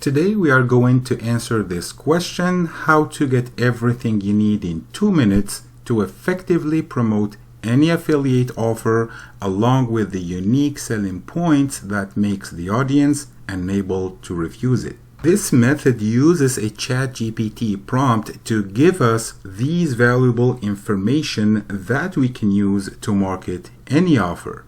Today we are going to answer this question: how to get everything you need in 2 minutes to effectively promote any affiliate offer along with the unique selling points that makes the audience unable to refuse it. This method uses a ChatGPT prompt to give us these valuable information that we can use to market any offer.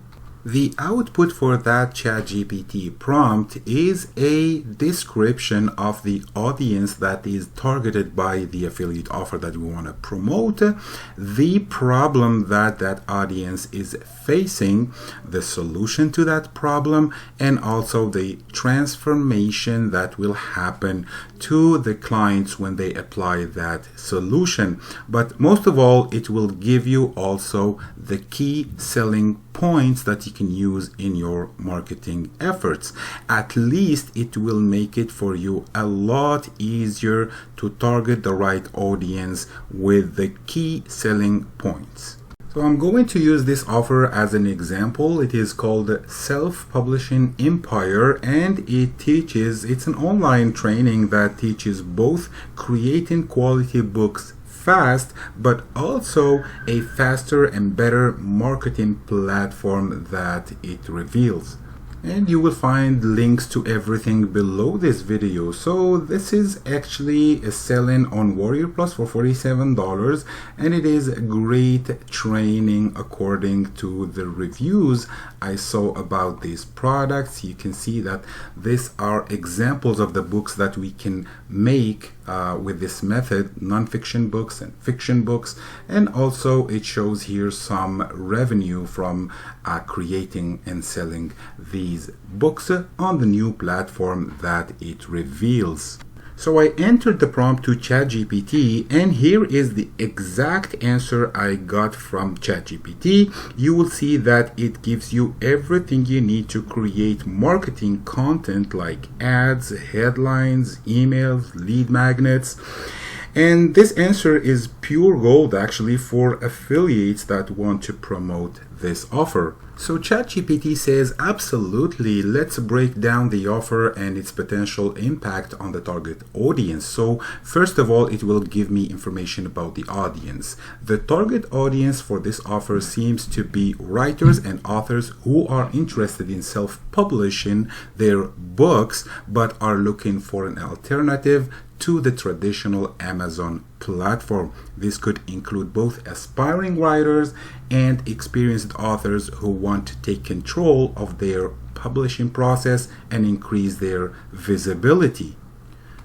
The output for that ChatGPT prompt is a description of the audience that is targeted by the affiliate offer that we want to promote, the problem that that audience is facing, the solution to that problem, and also the transformation that will happen to the clients when they apply that solution. But most of all, it will give you also the key selling points that you can use in your marketing efforts. At least it will make it for you a lot easier to target the right audience with the key selling points. So I'm going to use this offer as an example. It is called Self-Publishing Empire, and it's an online training that teaches both creating quality books fast, but also a faster and better marketing platform that it reveals. And you will find links to everything below this video. So this is actually a sell-in on Warrior Plus for $47, and it is great training according to the reviews I saw about these products. You can see that these are examples of the books that we can make with this method: non-fiction books and fiction books, and also it shows here some revenue from creating and selling these books on the new platform that it reveals. So I entered the prompt to ChatGPT, and here is the exact answer I got from ChatGPT. You will see that it gives you everything you need to create marketing content like ads, headlines, emails, lead magnets. And this answer is pure gold actually for affiliates that want to promote this offer. So ChatGPT says, absolutely, let's break down the offer and its potential impact on the target audience. So first of all, it will give me information about the audience. The target audience for this offer seems to be writers and authors who are interested in self-publishing their books but are looking for an alternative to the traditional Amazon platform. This could include both aspiring writers and experienced authors who want to take control of their publishing process and increase their visibility.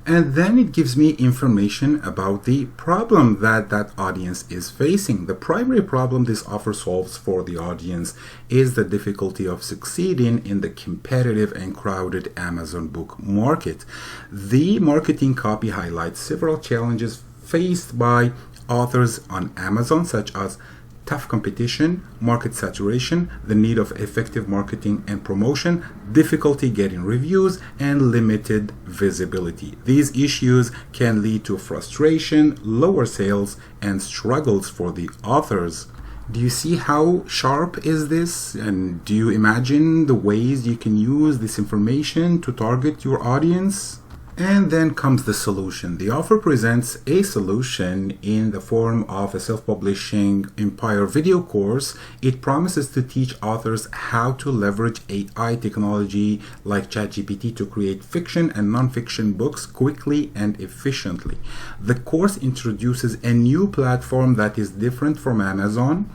And then it gives me information about the problem that that audience is facing. The primary problem this offer solves for the audience is the difficulty of succeeding in the competitive and crowded Amazon book market. The marketing copy highlights several challenges faced by authors on Amazon, such as tough competition, market saturation, the need of effective marketing and promotion, difficulty getting reviews, and limited visibility. These issues can lead to frustration, lower sales, and struggles for the authors. Do you see how sharp is this? And do you imagine the ways you can use this information to target your audience? And then comes the solution. The offer presents a solution in the form of a self-publishing empire video course. It promises to teach authors how to leverage AI technology like ChatGPT to create fiction and non-fiction books quickly and efficiently. The course introduces a new platform that is different from Amazon,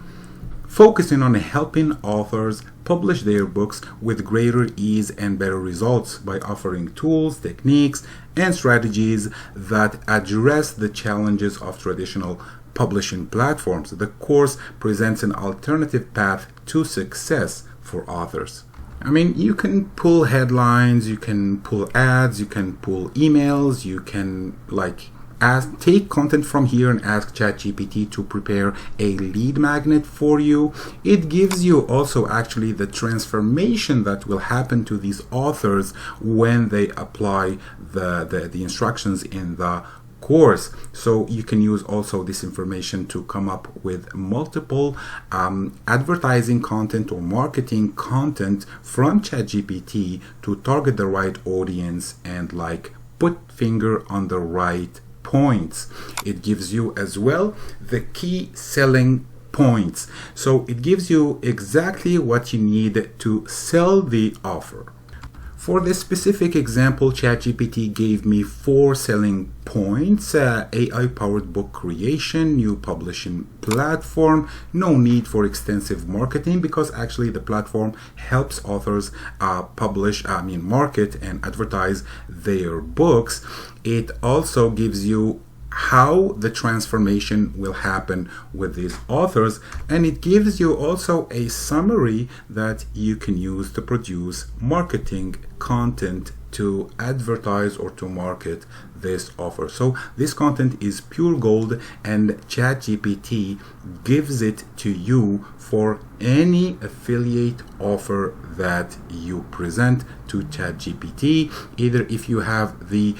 focusing on helping authors publish their books with greater ease and better results by offering tools, techniques, and strategies that address the challenges of traditional publishing platforms. The course presents an alternative path to success for authors. I mean, you can pull headlines, you can pull ads, you can pull emails, you can take content from here and ask ChatGPT to prepare a lead magnet for you. It gives you also actually the transformation that will happen to these authors when they apply the instructions in the course. So you can use also this information to come up with multiple advertising content or marketing content from ChatGPT to target the right audience and put finger on the right points. It gives you as well the key selling points. So it gives you exactly what you need to sell the offer. For this specific example, ChatGPT gave me 4 selling points: AI-powered book creation, new publishing platform, no need for extensive marketing, because actually the platform helps authors market and advertise their books. It also gives you how the transformation will happen with these authors, and it gives you also a summary that you can use to produce marketing content to advertise or to market this offer. So this content is pure gold, and ChatGPT gives it to you for any affiliate offer that you present to ChatGPT. Either if you have the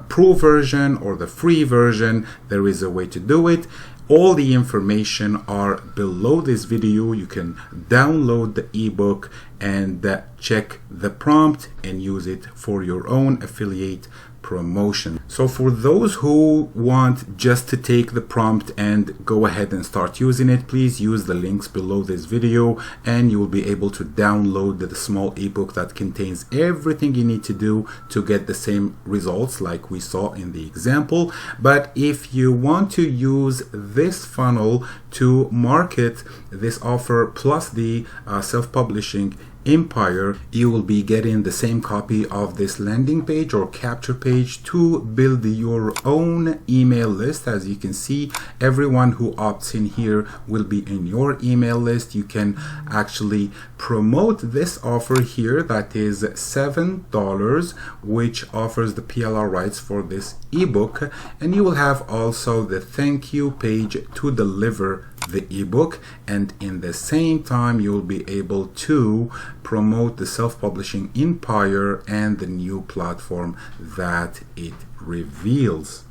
pro version or the free version, there is a way to do it. All the information are below this video. You can download the ebook and check the prompt and use it for your own affiliate promotion. So for those who want just to take the prompt and go ahead and start using it, please use the links below this video and you will be able to download the small ebook that contains everything you need to do to get the same results like we saw in the example. But if you want to use this funnel to market this offer plus the self-publishing empire, you will be getting the same copy of this landing page or capture page to build your own email list. As you can see, everyone who opts in here will be in your email list. You can actually promote this offer here, that is $7, which offers the PLR rights for this ebook, and you will have also the thank you page to deliver the ebook, and in the same time you will be able to promote the self-publishing empire and the new platform that it reveals.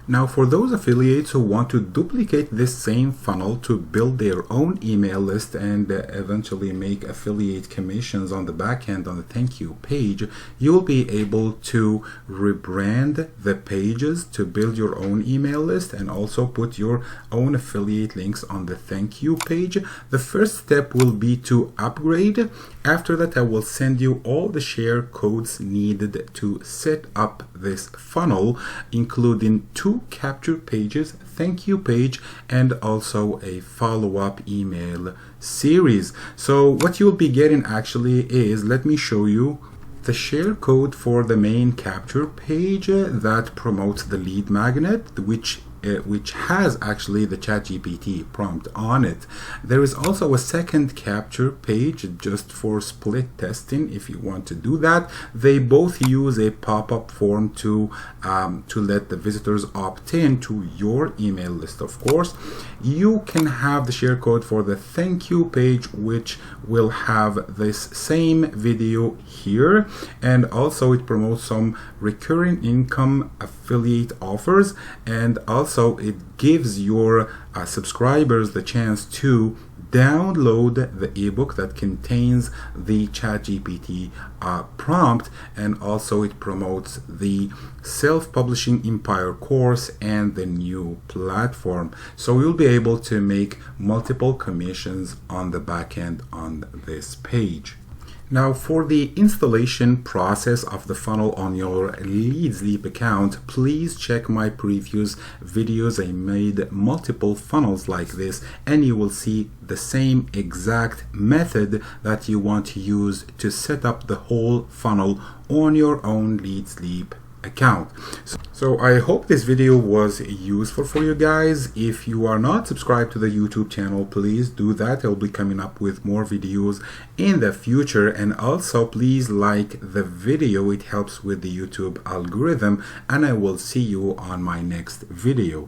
Now, for those affiliates who want to duplicate this same funnel to build their own email list and eventually make affiliate commissions on the back end on the thank you page, you'll be able to rebrand the pages to build your own email list and also put your own affiliate links on the thank you page. The first step will be to upgrade. After that, I will send you all the share codes needed to set up this funnel, including 2 capture pages, thank you page, and also a follow-up email series. So what you'll be getting actually is, let me show you the share code for the main capture page that promotes the lead magnet, which has actually the ChatGPT prompt on it. There is also a second capture page just for split testing if you want to do that. They both use a pop-up form to let the visitors opt in to your email list. Of course, you can have the share code for the thank you page, which will have this same video here, and also it promotes some recurring income affiliate offers, and also it gives your subscribers the chance to download the ebook that contains the ChatGPT prompt, and also it promotes the self-publishing empire course and the new platform. So you'll be able to make multiple commissions on the back end on this page. Now, for the installation process of the funnel on your Leads Leap account, please check my previous videos. I made multiple funnels like this, and you will see the same exact method that you want to use to set up the whole funnel on your own Leads Leap account. So I hope this video was useful for you guys. If you are not subscribed to the YouTube channel, please do that. I'll be coming up with more videos in the future, and also please like the video. It helps with the YouTube algorithm, and I will see you on my next video.